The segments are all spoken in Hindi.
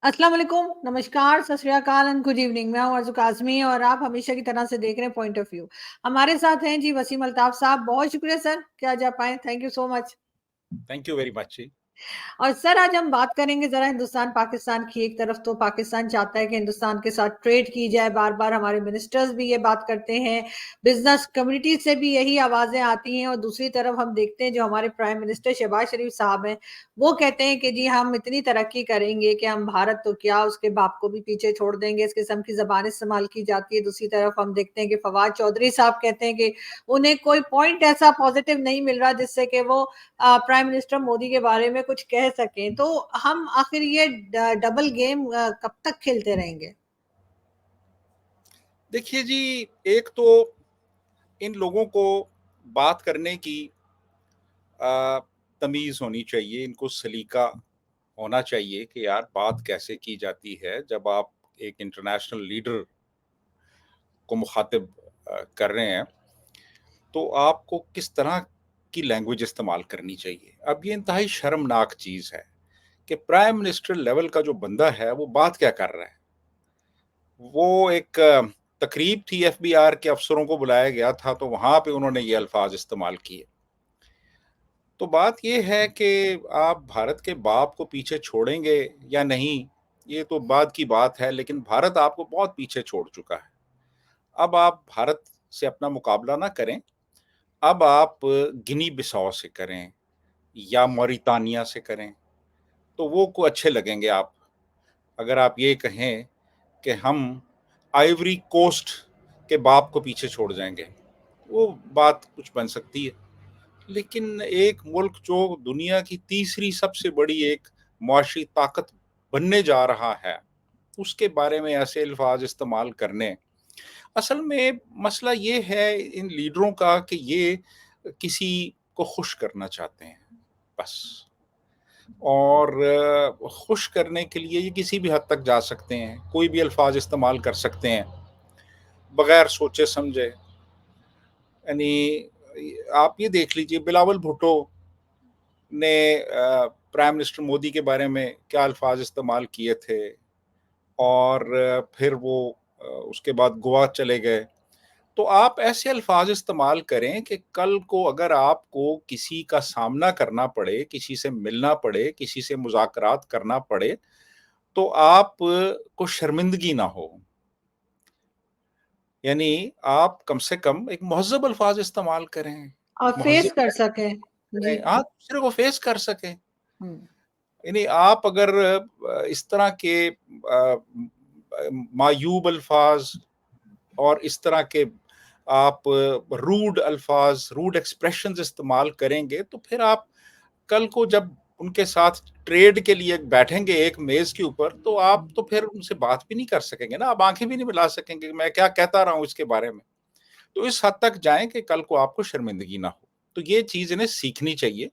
अस्सलाम वालेकुम, नमस्कार, सत श्री अकाल एंड गुड इवनिंग। मैं हूँ अर्ज़ू काज़मी और आप हमेशा की तरह से देख रहे हैं पॉइंट ऑफ व्यू। हमारे साथ हैं जी वसीम अल्ताफ़ साहब, बहुत शुक्रिया सर कि आज आप आए, thank you so much. Thank you very much जी। और सर आज हम बात करेंगे ज़रा हिंदुस्तान पाकिस्तान की। एक तरफ तो पाकिस्तान चाहता है कि हिंदुस्तान के साथ ट्रेड की जाए, बार-बार हमारे मिनिस्टर्स भी ये बात करते हैं, बिज़नेस कम्युनिटी से भी यही आवाज़ें आती हैं और दूसरी तरफ हम देखते हैं जो हमारे प्राइम मिनिस्टर शहबाज शरीफ साहब हैं, वो कहते हैं कि जी हम इतनी तरक्की करेंगे कि हम भारत तो क्या उसके बाप को भी पीछे छोड़ देंगे, इस किस्म की ज़बान इस्तेमाल की जाती है। दूसरी तरफ हम देखते हैं कि फवाद चौधरी साहब कहते हैं कि उन्हें कोई पॉइंट ऐसा पॉजिटिव नहीं मिल रहा जिससे कि वो प्राइम मिनिस्टर मोदी के बारे में कुछ कह सकें। तो हम आखिर ये डबल गेम कब तक खेलते रहेंगे? देखिए जी, एक तो इन लोगों को बात करने की तमीज़ होनी चाहिए, इनको सलीका होना चाहिए कि यार बात कैसे की जाती है जब आप एक इंटरनेशनल लीडर को मुखातिब कर रहे हैं, तो आपको किस तरह की लैंग्वेज इस्तेमाल करनी चाहिए। अब ये इंतहाई शर्मनाक चीज़ है कि प्राइम मिनिस्टर लेवल का जो बंदा है, वो बात क्या कर रहा है। वो एक तकरीब थी, एफबीआर के अफसरों को बुलाया गया था, तो वहाँ पे उन्होंने ये अल्फ़ाज़ इस्तेमाल किए। तो बात ये है कि आप भारत के बाप को पीछे छोड़ेंगे या नहीं, ये तो बाद की बात है, लेकिन भारत आपको बहुत पीछे छोड़ चुका है। अब आप भारत से अपना मुकाबला ना करें, अब आप गिनी बिसाऊ से करें या मॉरिटानिया से करें, तो वो को अच्छे लगेंगे आप। अगर आप ये कहें कि हम आइवरी कोस्ट के बाप को पीछे छोड़ जाएँगे, वो बात कुछ बन सकती है। लेकिन एक मुल्क जो दुनिया की तीसरी सबसे बड़ी एक मुआशी ताकत बनने जा रहा है, उसके बारे में ऐसे अल्फाज इस्तेमाल करने, असल में मसला ये है इन लीडरों का कि ये किसी को खुश करना चाहते हैं, बस। और खुश करने के लिए ये किसी भी हद तक जा सकते हैं, कोई भी अल्फाज इस्तेमाल कर सकते हैं, बगैर सोचे समझे। यानी आप ये देख लीजिए, बिलावल भुट्टो ने प्राइम मिनिस्टर मोदी के बारे में क्या अल्फाज इस्तेमाल किए थे, और फिर वो उसके बाद गोवा चले गए। तो आप ऐसे अल्फाज इस्तेमाल करें कि कल को अगर आपको किसी का सामना करना पड़े, किसी से मिलना पड़े, किसी से मुज़ाकरात करना पड़े, तो आप को शर्मिंदगी ना हो। यानी आप कम से कम एक महज़्ज़ब अल्फाज इस्तेमाल करें, और महज़्ज़ब फेस कर सकें। जी। करें, आप दूसरे को फेस कर सकें। हुँ। यानी आप अगर इस तरह के मायूब अल्फाज और इस तरह के आप रूड अल्फाज, रूड एक्सप्रेशंस इस्तेमाल करेंगे, तो फिर आप कल को जब उनके साथ ट्रेड के लिए बैठेंगे एक मेज के ऊपर, तो आप तो फिर उनसे बात भी नहीं कर सकेंगे ना, आप आंखें भी नहीं मिला सकेंगे कि मैं क्या कहता रहा हूं इसके बारे में। तो इस हद तक जाएं कि कल को आपको शर्मिंदगी ना हो। तो ये चीज इन्हें सीखनी चाहिए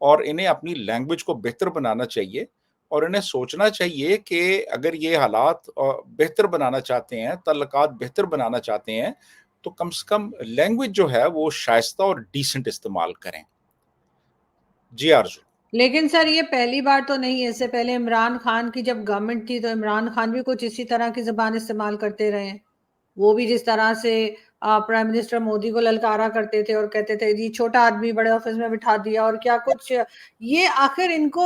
और इन्हें अपनी लैंग्वेज को बेहतर बनाना चाहिए, और इन्हें सोचना चाहिए कि अगर ये हालात बेहतर बनाना चाहते हैं, तल्लुकात बेहतर बनाना चाहते हैं, तो कम से कम लैंग्वेज जो है वो शाइस्ता और डिसेंट इस्तेमाल करें। जी आरजू। लेकिन सर ये पहली बार तो नहीं है, इससे पहले इमरान खान की जब गवर्नमेंट थी तो इमरान खान भी कुछ इसी तरह की ज़बान इस्तेमाल करते रहे हैं। वो भी जिस तरह से प्राइम मिनिस्टर मोदी को ललकारा करते थे और कहते थे जी छोटा आदमी बड़े ऑफिस में बिठा दिया और क्या कुछ। ये आखिर इनको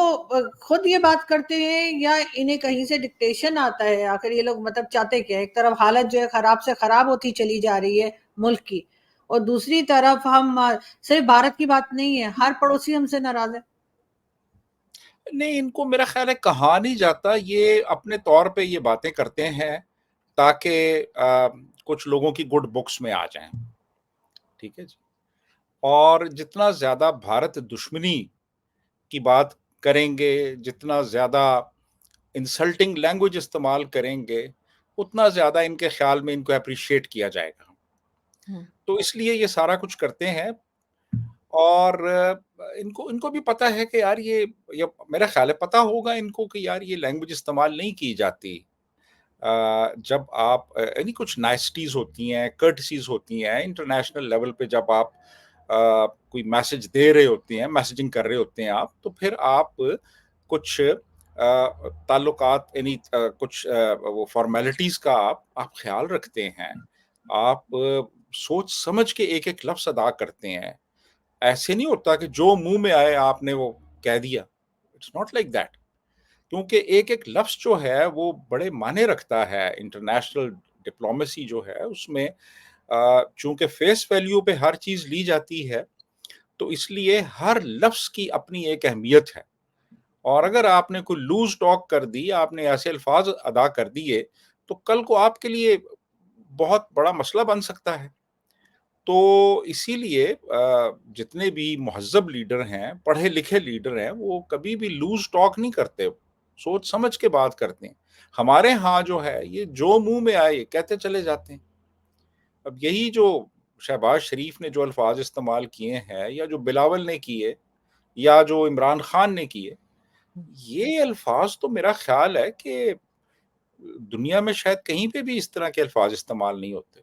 खुद ये बात करते हैं या इन्हें कहीं से डिक्टेशन आता है? आखिर ये लोग मतलब चाहते क्या है? एक तरफ हालत जो है खराब से खराब होती चली जा रही है मुल्क की, और दूसरी तरफ हम सिर्फ भारत की बात नहीं है, हर पड़ोसी हमसे नाराज है। नहीं, इनको मेरा ख्याल है कहा नहीं जाता, ये अपने तौर पे ये बातें करते हैं ताकि कुछ लोगों की गुड बुक्स में आ जाएं। ठीक है जी। और जितना ज्यादा भारत दुश्मनी की बात करेंगे, जितना ज्यादा इंसल्टिंग लैंग्वेज इस्तेमाल करेंगे, उतना ज़्यादा इनके ख़्याल में इनको एप्रिशिएट किया जाएगा। हम्म। तो इसलिए ये सारा कुछ करते हैं, और इनको इनको भी पता है कि यार ये मेरा ख़्याल है पता होगा इनको कि यार ये लैंग्वेज इस्तेमाल नहीं की जाती। जब आप यानी कुछ नाइस्टीज़ होती हैं, कर्टसीज़ होती हैं, इंटरनेशनल लेवल पे जब आप कोई मैसेज दे रहे होते हैं, मैसेजिंग कर रहे होते हैं आप, तो फिर आप कुछ ताल्लुकात यानी कुछ वो फॉर्मेलिटीज का आप ख्याल रखते हैं, आप सोच समझ के एक-एक लफ्ज़ अदा करते हैं। ऐसे नहीं होता कि जो मुँह में आए आपने वो कह दिया। It's not like that. क्योंकि एक-एक लफ्ज़ जो है वो बड़े मायने रखता है। इंटरनेशनल डिप्लोमेसी जो है उसमें चूँकि फेस वैल्यू पे हर चीज़ ली जाती है, तो इसलिए हर लफ्ज़ की अपनी एक अहमियत है। और अगर आपने कोई लूज़ टॉक कर दी, आपने ऐसे अल्फ़ाज़ अदा कर दिए, तो कल को आपके लिए बहुत बड़ा मसला बन सकता है। तो इसीलिए जितने भी मुहज़्ज़ब लीडर हैं, पढ़े-लिखे लीडर हैं, वो कभी भी लूज़ टॉक नहीं करते, सोच समझ के बात करते हैं। हमारे यहाँ जो है, ये जो मुँह में आए कहते चले जाते हैं। अब यही जो शहबाज़ शरीफ ने जो अल्फ़ाज़ इस्तेमाल किए हैं या जो बिलावल ने किए या जो इमरान खान ने किए, ये अल्फ़ाज़ तो मेरा ख़्याल है कि दुनिया में शायद कहीं पे भी इस तरह के अल्फ़ाज़ इस्तेमाल नहीं होते।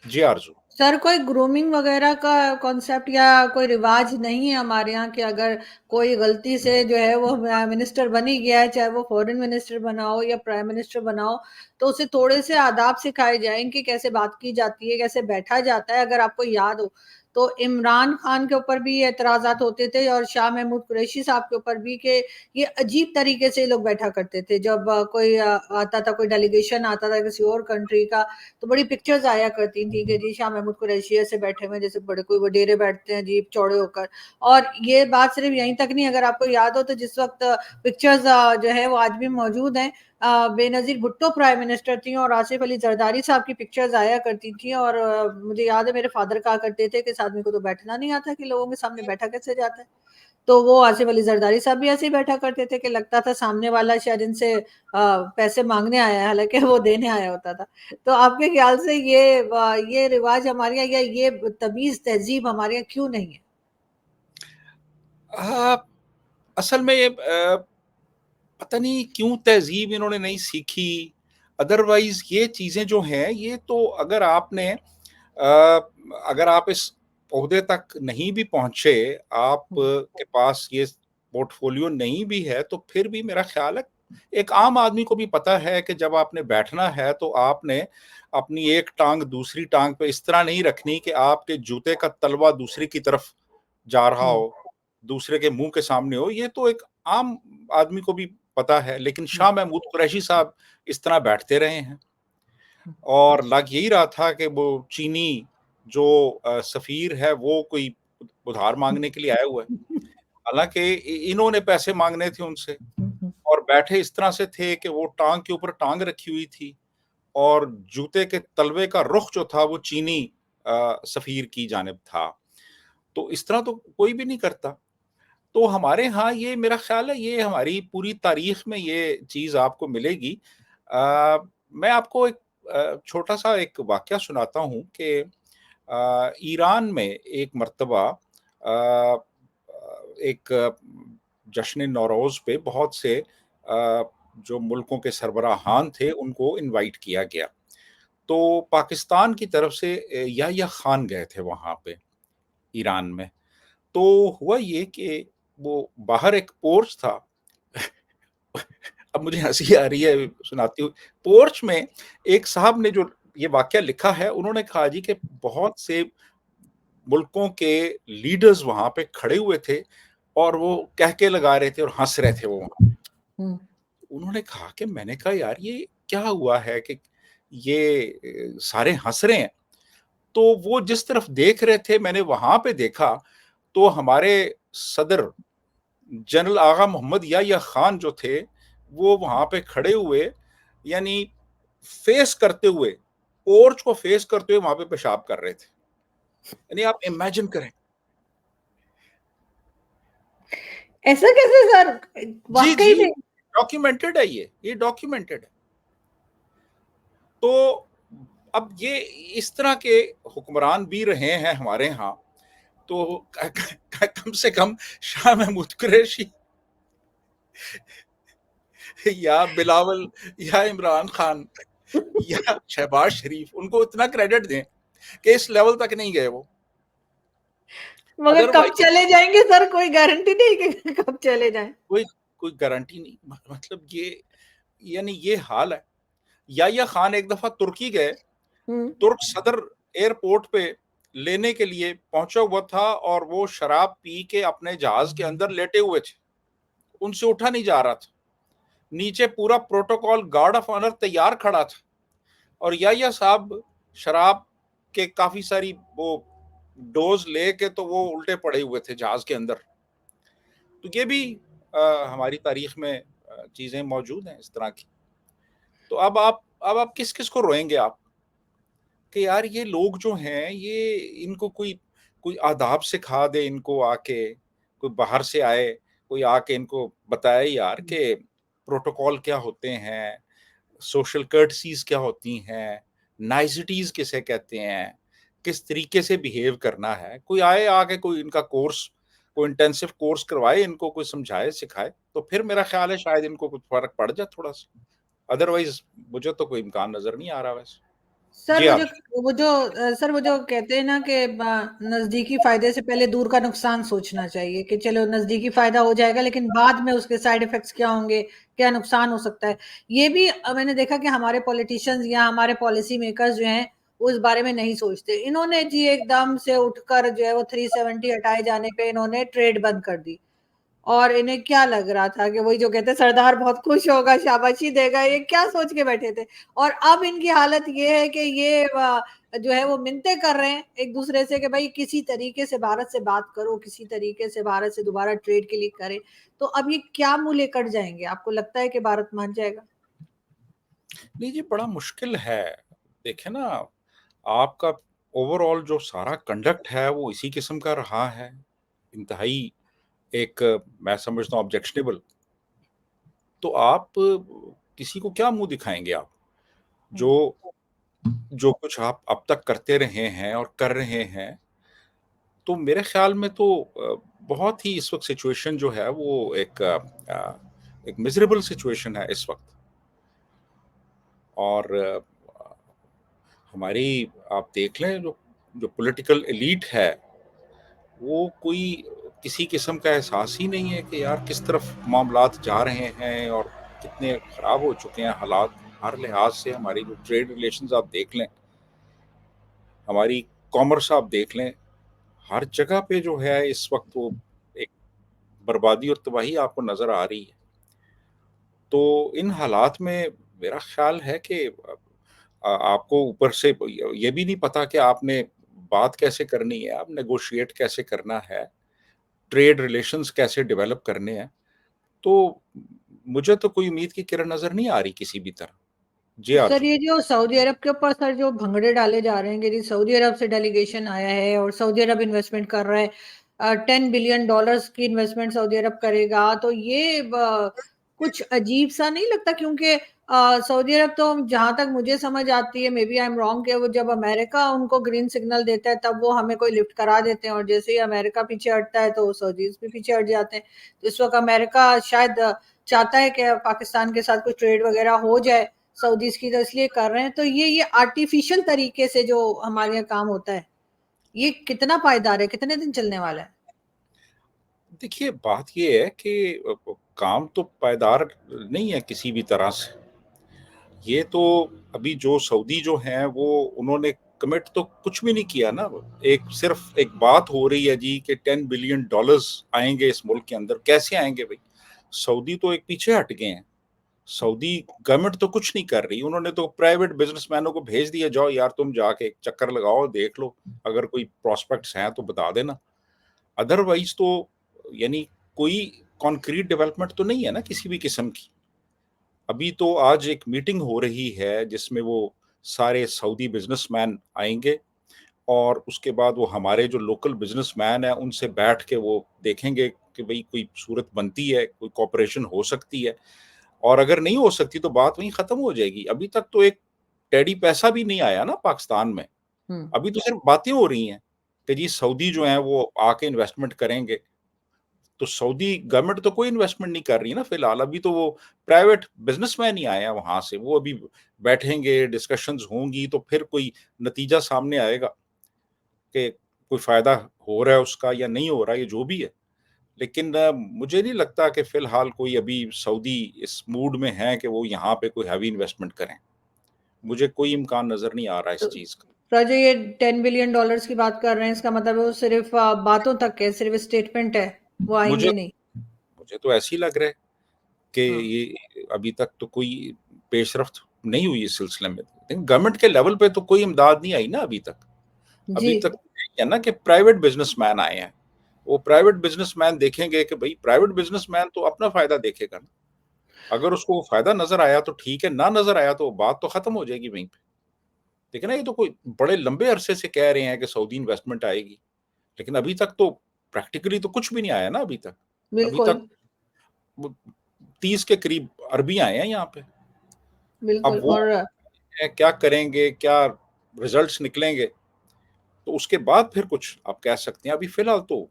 जी, आरज़ू। सर कोई ग्रूमिंग वगैरह का कॉन्सेप्ट या कोई रिवाज नहीं है हमारे यहाँ कि अगर कोई गलती से जो है वो मिनिस्टर बन ही गया है, चाहे वो फॉरेन मिनिस्टर बना हो या प्राइम मिनिस्टर बना हो, तो उसे थोड़े से आदाब सिखाए जाएं कि कैसे बात की जाती है, कैसे बैठा जाता है। अगर आपको याद हो तो इमरान खान के ऊपर भी एतराजात होते थे और शाह महमूद कुरैशी साहब के ऊपर भी, कि ये अजीब तरीके से लोग बैठा करते थे। जब कोई आता था, कोई डेलीगेशन आता था किसी और कंट्री का, तो बड़ी पिक्चर्स आया करती थी कि जी शाह महमूद कुरैशी ऐसे बैठे हुए जैसे बड़े कोई वडेरे बैठते हैं अजीब चौड़े होकर। और ये बात सिर्फ यहीं तक नहीं, अगर आपको याद हो तो जिस वक्त पिक्चर्स जो है वो आज भी मौजूद हैं, बेनजीर भुट्टो प्राइम मिनिस्टर थी और आसिफ अली जरदारी साहब की पिक्चर्स आया करती थी। और मुझे याद है मेरे फादर कहा करते थे कि इस आदमी को तो बैठना नहीं आता, कि लोगों के सामने बैठा कैसे जाता है। तो वो आसिफ अली जरदारी साहब भी ऐसे ही बैठा करते थे कि लगता था सामने वाला शायद इनसे पैसे मांगने आया है, हालांकि वो देने आया होता था। तो आपके ख्याल से ये रिवाज हमारे यहाँ या ये तमीज तहजीब हमारे यहाँ क्यों नहीं है? अ, असल में पता नहीं क्यों तहज़ीब इन्होंने नहीं सीखी। अदरवाइज़ ये चीज़ें जो हैं, ये तो अगर आप इस ओहदे तक नहीं भी पहुँचे, आप के पास ये पोर्टफ़ोलियो नहीं भी है, तो फिर भी मेरा ख़्याल है, एक आम आदमी को भी पता है कि जब आपने बैठना है, तो आपने अपनी एक टाँग दूसरी टाँग पे इस तरह नहीं रखनी कि आपके जूते का तलवा दूसरे की तरफ जा रहा हम्म, हो, दूसरे के मुँह के सामने हो। ये तो एक आम आदमी को भी पता है, लेकिन हम्म, शाह महमूद कुरैशी साहब इस तरह बैठते रहे हैं। हम्म, और लग यही रहा था कि वो चीनी जो सफ़ीर है, वो कोई उधार माँगने के लिए आया हुआ है। हालाँकि इन्होंने पैसे माँगने थे उनसे, और बैठे इस तरह से थे कि वो टाँग के ऊपर टाँग रखी हुई थी और जूते के तलवे का रुख जो था वो चीनी सफ़ीर की जानिब था। तो इस तरह तो कोई भी नहीं करता। तो हमारे यहाँ ये मेरा ख़्याल है, ये हमारी पूरी तारीख़ में ये चीज़ आपको मिलेगी। मैं आपको एक छोटा-सा एक वाक़या सुनाता हूँ कि ईरान में एक मर्तबा एक जश्न नौरोज़ पे बहुत से जो मुल्कों के सरबराहान थे, उनको इनवाइट किया गया। तो पाकिस्तान की तरफ से याह्या ख़ान गए थे वहाँ पे, ईरान में। तो हुआ ये कि वो बाहर एक पोर्च था। अब मुझे हँसी आ रही है सुनाते हुए। पोर्च में एक साहब ने जो ये वाक़या लिखा है, उन्होंने कहा जी कि बहुत से मुल्कों के लीडर्स वहाँ पे खड़े हुए थे और वो कहके लगा रहे थे और हँस रहे थे वो वहाँ पे। हम्म, उन्होंने कहा कि मैंने कहा यार ये क्या हुआ है कि ये सारे हँस रहे हैं। तो वो जिस तरफ देख रहे थे, मैंने वहाँ पे देखा, तो हमारे सदर जनरल आगा मोहम्मद याह्या खान जो थे, वो वहाँ पे खड़े हुए, यानी फेस करते हुए, पोर्च को फेस करते हुए वहाँ पे पेशाब कर रहे थे। यानी आप इमेजिन करें। ऐसा कैसे सर? जी, वाकई जी, में? डॉक्यूमेंटेड है ये डॉक्यूमेंटेड है। तो अब ये इस तरह के हुक्मरान भी रहे हैं हमारे यहाँ, तो कम से कम शाह महमूद कुरैशी या बिलावल या इमरान खान या शहबाज शरीफ, उनको इतना क्रेडिट दें कि इस लेवल तक नहीं गए वो। मगर कब अदरवाइज चले जाएंगे सर? कोई गारंटी नहीं कि कब चले जाएं। कोई गारंटी नहीं। मतलब ये, यानी ये हाल है। याह्या खान एक दफा तुर्की गए, हम्म। तुर्क सदर एयरपोर्ट पे लेने के लिए पहुंचा हुआ था और वो शराब पी के अपने जहाज के अंदर लेटे हुए थे, उनसे उठा नहीं जा रहा था। नीचे पूरा प्रोटोकॉल गार्ड ऑफ ऑनर तैयार खड़ा था और याह्या साहब शराब के काफी सारी वो डोज लेके तो वो उल्टे पड़े हुए थे जहाज के अंदर। तो ये भी हमारी तारीख में चीजें मौजूद हैं इस तरह की। तो अब आप किस किस को रोएंगे आप कि यार ये लोग जो हैं, ये इनको कोई कोई आदाब सिखा दे, इनको आके कोई बाहर से आए, कोई आके इनको बताए यार कि प्रोटोकॉल क्या होते हैं, सोशल कर्टसीज क्या होती हैं, नाइसिटीज किसे कहते हैं, किस तरीके से बिहेव करना है। कोई आए आके कोई इनका कोर्स, कोई इंटेंसिव कोर्स करवाए, इनको कोई समझाए सिखाए, तो फिर मेरा ख्याल है शायद इनको कुछ फर्क पड़ जाए थोड़ा सा। अदरवाइज मुझे तो कोई इम्कान नजर नहीं आ रहा वैसे। सर जी वो आप। जो वो जो सर वो जो कहते हैं ना कि नजदीकी फायदे से पहले दूर का नुकसान सोचना चाहिए, कि चलो नजदीकी फायदा हो जाएगा लेकिन बाद में उसके साइड इफेक्ट्स क्या होंगे, क्या नुकसान हो सकता है। ये भी मैंने देखा कि हमारे पॉलिटिशियंस या हमारे पॉलिसी मेकर्स जो हैं उस बारे में नहीं सोचते। इन्होंने जी एकदम से उठकर जो है वो 370 हटाए जाने पे इन्होंने ट्रेड बंद कर दी। और इन्हें क्या लग रहा था कि वही जो कहते हैं सरदार बहुत खुश होगा, शाबाशी देगा, ये क्या सोच के बैठे थे। और अब इनकी हालत ये है कि ये जो है वो मिन्नतें कर रहे हैं एक दूसरे से कि भाई किसी तरीके से भारत से बात करो, किसी तरीके से भारत से दोबारा ट्रेड के लिए करें। तो अब ये क्या मुंह लेकर जाएंगे? आपको लगता है कि भारत मान जाएगा? नहीं जी, बड़ा मुश्किल है। देखे ना, आपका ओवरऑल जो सारा कंडक्ट है वो इसी किस्म का रहा है, इंतहाई एक, मैं समझता हूँ ऑब्जेक्शनेबल। तो आप किसी को क्या मुंह दिखाएंगे आप? जो हम्म। जो कुछ आप अब तक करते रहे हैं और कर रहे हैं, तो मेरे ख्याल में तो बहुत ही इस वक्त सिचुएशन जो है वो एक मिजरेबल सिचुएशन है इस वक्त। और हमारी, आप देख लें, जो जो पॉलिटिकल एलीट है, वो कोई किसी किस्म का एहसास ही नहीं है कि यार किस तरफ मामलात जा रहे हैं और कितने खराब हो चुके हैं हालात हर लिहाज से। हमारी जो ट्रेड रिलेशंस आप देख लें, हमारी कॉमर्स आप देख लें, हर जगह पे जो है इस वक्त वो एक बर्बादी और तबाही आपको नजर आ रही है। तो इन हालात में मेरा ख्याल है कि आपको ऊपर से ये भी नहीं पता कि आपने बात कैसे करनी है, आप नेगोशिएट कैसे करना है, ट्रेड रिलेशंस कैसे डेवलप करने हैं। तो मुझे तो कोई उम्मीद की किरण नजर नहीं आ रही किसी भी तरह। जी सर आरजू। ये जो सऊदी अरब के ऊपर सर जो भंगड़े डाले जा रहे हैं कि जी सऊदी अरब से डेलीगेशन आया है और सऊदी अरब इन्वेस्टमेंट कर रहा है, $10 बिलियन की इन्वेस्टमेंट सऊदी अरब करेगा, तो ये कुछ अजीब सा नहीं लगता? क्योंकि सऊदी अरब तो जहां तक मुझे समझ आती है, may be I am wrong, कि वो जब अमेरिका उनको ग्रीन सिग्नल देता है तब वो हमें कोई लिफ्ट करा देते हैं, और जैसे ही अमेरिका पीछे हटता है तो सऊदीज भी पीछे हट जाते हैं। तो इस वक्त अमेरिका शायद चाहता है कि पाकिस्तान के साथ कोई ट्रेड वगैरह हो जाए सऊदीज की, तो इसलिए कर रहे हैं। तो ये आर्टिफिशियल तरीके से जो हमारे यहाँ काम होता है, ये कितना पायदार है, कितने दिन चलने वाला है? देखिए, बात ये है कि काम तो पायदार नहीं है किसी भी तरह से। ये तो अभी जो सऊदी जो हैं वो उन्होंने कमिट तो कुछ भी नहीं किया ना। एक सिर्फ एक बात हो रही है जी कि $10 बिलियन आएंगे इस मुल्क के अंदर। कैसे आएंगे भाई? सऊदी तो एक पीछे हट गए हैं। सऊदी गवर्नमेंट तो कुछ नहीं कर रही, उन्होंने तो प्राइवेट बिजनेसमैनों को भेज दिया, जाओ यार तुम जाके एक चक्कर लगाओ, देख लो, अगर कोई प्रोस्पेक्ट्स हैं तो बता देना। अदरवाइज तो यानी कोई कॉन्क्रीट डेवलपमेंट तो नहीं है ना किसी भी किस्म की। अभी तो आज एक मीटिंग हो रही है जिसमें वो सारे सऊदी बिजनेसमैन आएंगे और उसके बाद वो हमारे जो लोकल बिजनेसमैन है उनसे बैठ के वो देखेंगे कि भाई कोई सूरत बनती है, कोई कॉपरेशन हो सकती है। और अगर नहीं हो सकती तो बात वहीं खत्म हो जाएगी। अभी तक तो एक टेडी पैसा भी नहीं आया ना पाकिस्तान में। हम्म। अभी तो सिर्फ बातें हो रही हैं कि जी सऊदी जो है वो आके इन्वेस्टमेंट करेंगे। तो सऊदी गवर्नमेंट तो कोई इन्वेस्टमेंट नहीं कर रही ना फिलहाल। अभी तो वो प्राइवेट बिजनेसमैन ही आए हैं वहां से, वो अभी बैठेंगे, डिस्कशंस होंगी, तो फिर कोई नतीजा सामने आएगा कि कोई फायदा हो रहा है उसका या नहीं हो रहा है, ये जो भी है। लेकिन मुझे नहीं लगता कि फ़िलहाल कोई अभी सऊदी इस मूड में है कि वो यहाँ पे कोई हेवी इन्वेस्टमेंट करें। मुझे कोई इम्कान नज़र नहीं आ रहा तो इस चीज़ का। सर, जो ये $10 बिलियन की बात कर रहे हैं, इसका मतलब वो सिर्फ बातों तक है, सिर्फ स्टेटमेंट है, वो मुझे आएंगे नहीं। मुझे तो ऐसे ही लग रहा है कि हाँ ये अभी तक तो कोई पेशरफ्त नहीं हुई इस सिलसिले में। लेकिन गवर्नमेंट के लेवल पे तो कोई इमदाद नहीं आई ना अभी तक। जी। अभी तक है ना कि प्राइवेट बिजनेसमैन आए हैं। वो प्राइवेट बिजनेसमैन देखेंगे कि भाई प्राइवेट बिजनेसमैन तो अपना फायदा देखेगा ना। अगर उसको वो फायदा नजर आया तो ठीक है, ना नजर आया तो बात तो खत्म हो जाएगी वहीं पे। देखिए ना, ये तो कोई बड़े लंबे अरसे से कह रहे हैं कि सऊदी इन्वेस्टमेंट आएगी, लेकिन अभी तक तो प्रैक्टिकली तो कुछ भी नहीं आया ना अभी तक। अभी बिल्कुल। तक 30 के करीब अरबी आए हैं यहाँ पे। अब बिल्कुल। वो और क्या करेंगे, क्या रिजल्ट्स निकलेंगे, तो उसके बाद फिर कुछ आप कह सकते हैं। अभी फिलहाल तो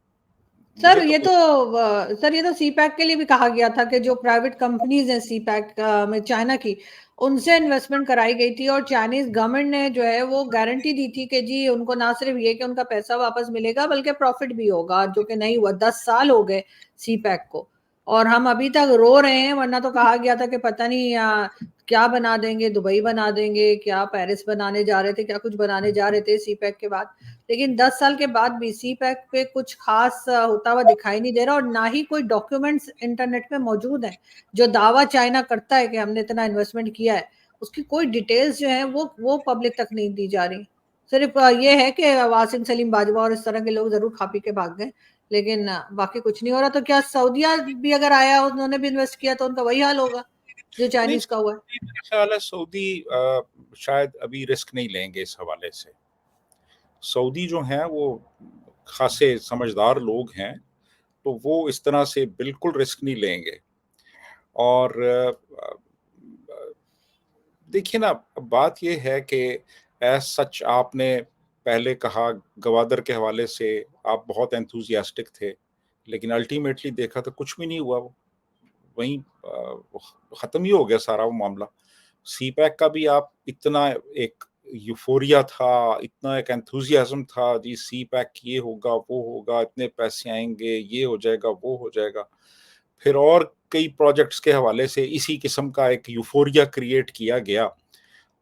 सर मुझे तो ये कोई तो सर ये तो सीपैक के लिए भी कहा गया था कि जो प्राइवेट कंपनीज हैं सीपैक में चाइना की, उनसे इन्वेस्टमेंट कराई गई थी और चाइनीज गवर्नमेंट ने जो है वो गारंटी दी थी कि जी उनको ना सिर्फ ये कि उनका पैसा वापस मिलेगा बल्कि प्रॉफिट भी होगा, जो कि नहीं हुआ। 10 साल हो गए सीपैक को और हम अभी तक रो रहे हैं। वरना तो कहा गया था कि पता नहीं क्या बना देंगे, दुबई बना देंगे, क्या पेरिस बनाने जा रहे थे, क्या कुछ बनाने जा रहे थे सीपैक के बाद। लेकिन 10 साल के बाद भी सी पैक पे कुछ खास होता हुआ दिखाई नहीं दे रहा और ना ही कोई डॉक्यूमेंट्स इंटरनेट पे मौजूद हैं। जो दावा चाइना करता है कि हमने इतना इन्वेस्टमेंट किया है, उसकी कोई डिटेल्स जो है वो पब्लिक तक नहीं दी जा रही। सिर्फ ये है कि वासिम सलीम बाजवा और इस तरह के लोग जरूर खा पी के भाग गए, लेकिन बाकी कुछ नहीं हो रहा। तो क्या सऊदिया भी अगर आया, उन्होंने भी इन्वेस्ट किया, तो उनका वही हाल होगा जो नहीं, चाइनीज का हुआ है? मेरा ख्याल है सऊदी शायद अभी रिस्क नहीं लेंगे इस हवाले से। सऊदी जो हैं वो खासे समझदार लोग हैं, तो वो इस तरह से बिल्कुल रिस्क नहीं लेंगे। और देखिए ना, बात ये है कि एज सच आपने पहले कहा गवादर के हवाले से आप बहुत एंथुसियास्टिक थे, लेकिन अल्टीमेटली देखा तो कुछ भी नहीं हुआ। वो वहीं खत्म ही हो गया सारा वो मामला। सी पैक का भी आप इतना एक यूफोरिया था, इतना एक एंथुसियाज्म था, जी सी पैक ये होगा, वो होगा, इतने पैसे आएंगे, ये हो जाएगा, वो हो जाएगा। फिर और कई प्रोजेक्ट्स के हवाले से इसी किस्म का एक यूफोरिया क्रिएट किया गया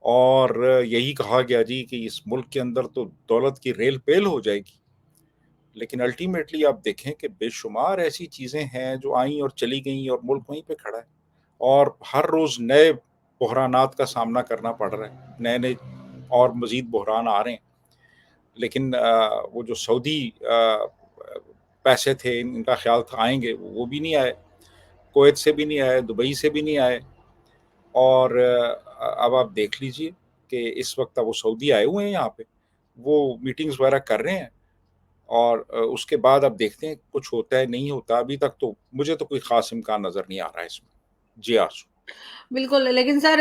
और यही कहा गया जी कि इस मुल्क के अंदर तो दौलत की रेल पेल हो जाएगी। लेकिन अल्टीमेटली आप देखें कि बेशुमार ऐसी चीज़ें हैं जो आई और चली गई और मुल्क वहीं पे खड़ा है और हर रोज़ नए बहरानात का सामना करना पड़ रहा है, नए नए और मज़ीद बहरान आ रहे हैं। लेकिन वो जो सऊदी पैसे थे, इनका ख्याल था आएंगे, वो भी नहीं आए। कुवैत से भी नहीं आए, दुबई से भी नहीं आए। और अब आप देख लीजिए कि इस वक्त अब वो सऊदी आए हुए हैं यहाँ पे, वो मीटिंग्स वगैरह कर रहे हैं और उसके बाद अब देखते हैं कुछ होता है नहीं होता। अभी तक तो मुझे तो कोई खास इम्कान नज़र नहीं आ रहा है इसमें। जी आशु। बिल्कुल। लेकिन सर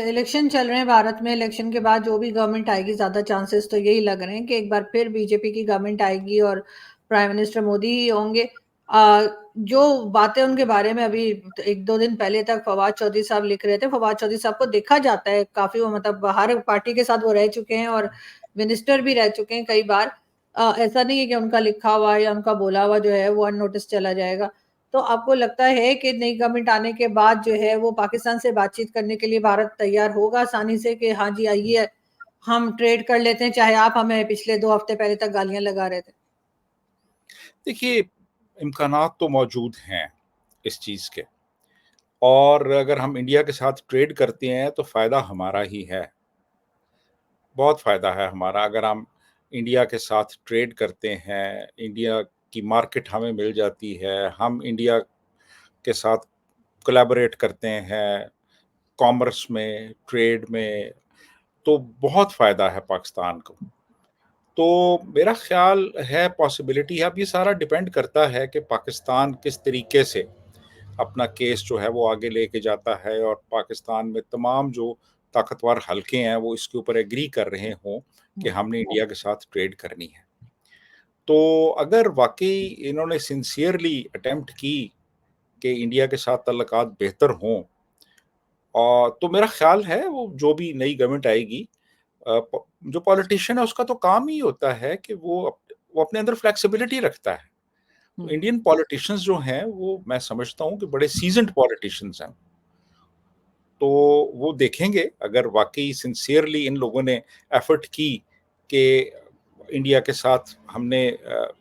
इलेक्शन चल रहे हैं भारत में, इलेक्शन के बाद जो भी गवर्नमेंट आएगी, ज्यादा चांसेस तो यही लग रहे हैं कि एक बार फिर बीजेपी की गवर्नमेंट आएगी और प्राइम मिनिस्टर मोदी ही होंगे। जो बातें उनके बारे में अभी 1-2 दिन पहले तक फवाद चौधरी साहब लिख रहे थे, फवाद चौधरी साहब को देखा जाता है काफी, वो मतलब हर पार्टी के साथ वो रह चुके हैं और मिनिस्टर भी रह चुके हैं कई बार। ऐसा नहीं है कि उनका लिखा हुआ या उनका बोला हुआ जो है वो अननोटिस चला जाएगा। तो आपको लगता है कि नई गवर्नमेंट आने के बाद जो है वो पाकिस्तान से बातचीत करने के लिए भारत तैयार होगा आसानी से कि हाँ जी आइए हम ट्रेड कर लेते हैं, चाहे आप हमें पिछले 2 हफ्ते पहले तक गालियां लगा रहे थे? देखिए, इम्कानात तो मौजूद हैं इस चीज़ के, और अगर हम इंडिया के साथ ट्रेड करते हैं तो फ़ायदा हमारा ही है। बहुत फ़ायदा है हमारा अगर हम इंडिया के साथ ट्रेड करते हैं। इंडिया की मार्केट हमें मिल जाती है, हम इंडिया के साथ कोलैबोरेट करते हैं कॉमर्स में, ट्रेड में, तो बहुत फ़ायदा है पाकिस्तान को। तो मेरा ख़्याल है पॉसिबिलिटी है। अब ये सारा डिपेंड करता है कि पाकिस्तान किस तरीके से अपना केस जो है वो आगे लेके जाता है और पाकिस्तान में तमाम जो ताकतवर हलके हैं वो इसके ऊपर एग्री कर रहे हों कि हमने इंडिया के साथ ट्रेड करनी है। तो अगर वाकई इन्होंने सिंसियरली अटेम्प्ट की कि इंडिया के साथ तल्लुकात बेहतर हों, और तो मेरा ख्याल है वो जो भी नई गवर्नमेंट आएगी, जो पॉलिटिशियन है उसका तो काम ही होता है कि वो अपने अंदर फ्लेक्सिबिलिटी रखता है। तो इंडियन पॉलिटिशियंस जो हैं वो मैं समझता हूँ कि बड़े सीजन्ड पॉलिटिशियंस हैं। तो वो देखेंगे अगर वाक़ई सिंसियरली इन लोगों ने एफर्ट की कि इंडिया के साथ हमने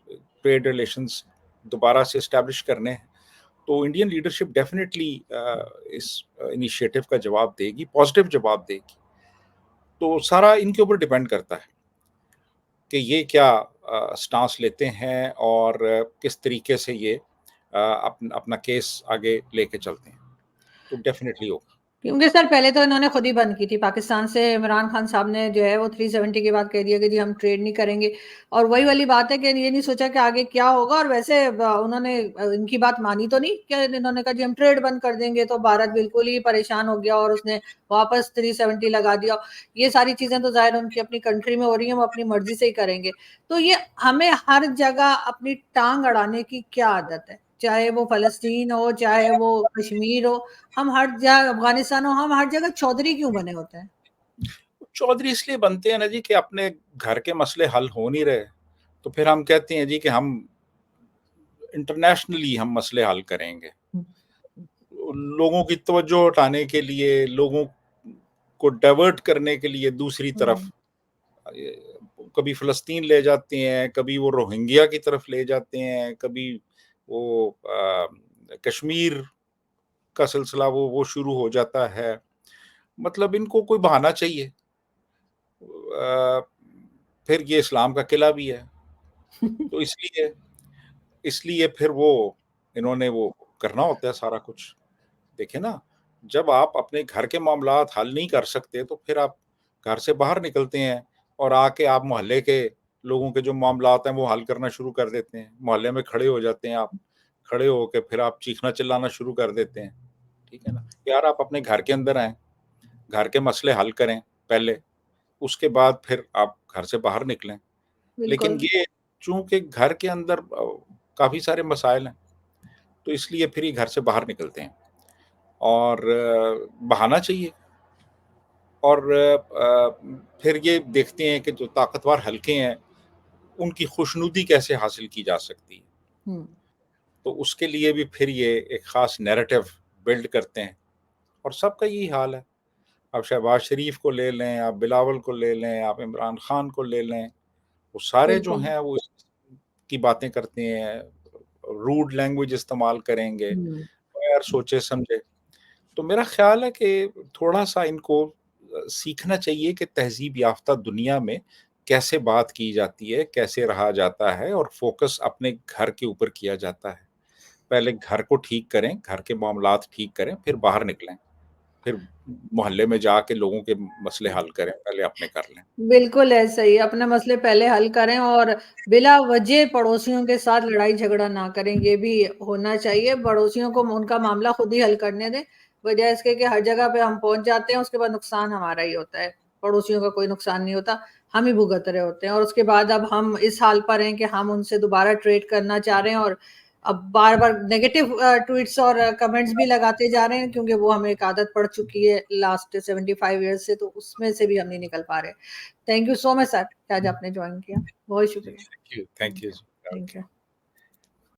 ट्रेड रिलेशंस दोबारा से एस्टैब्लिश करने हैं, तो इंडियन लीडरशिप डेफ़िनेटली इस इनिशिएटिव का जवाब देगी, पॉज़िटिव जवाब देगी। तो सारा इनके ऊपर डिपेंड करता है कि ये क्या स्टांस लेते हैं और किस तरीके से ये अपना केस आगे लेके चलते हैं। तो डेफ़िनेटली होगा। क्योंकि सर पहले तो इन्होंने खुद ही बंद की थी पाकिस्तान से। इमरान खान साहब ने जो है वो 370 के बाद कह दिया कि जी हम ट्रेड नहीं करेंगे, और वही वाली बात है कि ये नहीं सोचा कि आगे क्या होगा। और वैसे उन्होंने इनकी बात मानी तो नहीं कि इन्होंने कहा जी हम ट्रेड बंद कर देंगे, तो भारत बिल्कुल ही परेशान हो गया और उसने वापस 370 लगा दिया। ये सारी चीजें तो जाहिर उनकी अपनी कंट्री में हो रही है, वो अपनी मर्जी से ही करेंगे। तो ये हमें हर जगह अपनी टांग अड़ाने की क्या आदत है, चाहे वो फलस्तीन हो चाहे वो कश्मीर हो, हम हर जगह, अफगानिस्तान हो, हम हर जगह चौधरी क्यों बने होते हैं? चौधरी इसलिए बनते हैं ना जी कि अपने घर के मसले हल हो नहीं रहे, तो फिर हम कहते हैं जी कि हम इंटरनेशनली हम मसले हल करेंगे। लोगों की तवज्जो हटाने के लिए, लोगों को डाइवर्ट करने के लिए दूसरी तरफ कभी फ़लस्तीन ले जाते हैं, कभी वो रोहिंग्या की तरफ ले जाते हैं, कभी वो कश्मीर का सिलसिला वो शुरू हो जाता है। मतलब इनको कोई बहाना चाहिए। फिर ये इस्लाम का किला भी है, तो इसलिए इसलिए फिर वो इन्होंने वो करना होता है सारा कुछ। देखिए ना, जब आप अपने घर के मामलात हल नहीं कर सकते, तो फिर आप घर से बाहर निकलते हैं और आके आप मोहल्ले के लोगों के जो मामलात हैं, वो हल करना शुरू कर देते हैं। मोहल्ले में खड़े हो जाते हैं आप, खड़े होके फिर आप चीखना-चिल्लाना शुरू कर देते हैं, ठीक है ना? यार आप अपने घर के अंदर आएँ, घर के मसले हल करें पहले, उसके बाद फिर आप घर से बाहर निकलें। लेकिन बिल्कुल। ये चूँकि घर के अंदर काफ़ी सारे मसाइल हैं, तो इसलिए फिर ये घर से बाहर निकलते हैं और बहाना चाहिए और फिर ये देखते हैं कि जो ताकतवर हलके हैं, उनकी खुशनुदी कैसे हासिल की जा सकती है। हुँ। तो उसके लिए भी फिर ये एक ख़ास नैरेटिव बिल्ड करते हैं और सबका यही हाल है। आप शहबाज शरीफ को ले लें, आप बिलावल को ले लें, आप इमरान खान को ले लें, वो सारे जो बिल्कुल। हैं वो इस की बातें करते हैं, रूड लैंग्वेज इस्तेमाल करेंगे, हुँ। बगैर सोचे-समझे। तो मेरा ख़्याल है कि थोड़ा-सा इनको सीखना चाहिए कि तहज़ीब याफ़्ता दुनिया में कैसे बात की जाती है, कैसे रहा जाता है और फ़ोकस अपने घर के ऊपर किया जाता है। पहले घर को ठीक करें, घर के मामलात ठीक करें, फिर बाहर निकलें। फिर मोहल्ले में जाके लोगों के मसले हल करें, पहले अपने कर लें। बिल्कुल ऐसा ही, अपने मसले पहले हल करें और बिला वजह पड़ोसियों के साथ लड़ाई झगड़ा ना करें, ये भी होना चाहिए। पड़ोसियों को उनका मामला खुद ही हल करने दें, वजह इसके कि हर जगह पे हम पहुंच जाते हैं, उसके बाद नुकसान हमारा ही होता है, पड़ोसियों का कोई नुकसान नहीं होता, हम ही भुगत रहे होते हैं। और उसके बाद अब हम इस हाल पर हैं कि हम उनसे दोबारा ट्रेड करना चाह रहे हैं, और अब बार-बार नेगेटिव ट्वीट्स और कमेंट्स भी लगाते जा रहे हैं, क्योंकि वो हमें एक आदत पड़ चुकी है लास्ट 75 ईयर्स से, तो उसमें से भी हम नहीं निकल पा रहे। Thank you so much sir कि आज आपने ज्वाइन किया। बहुत शुक्रिया। Thank you, thank thank you. You. Thank you.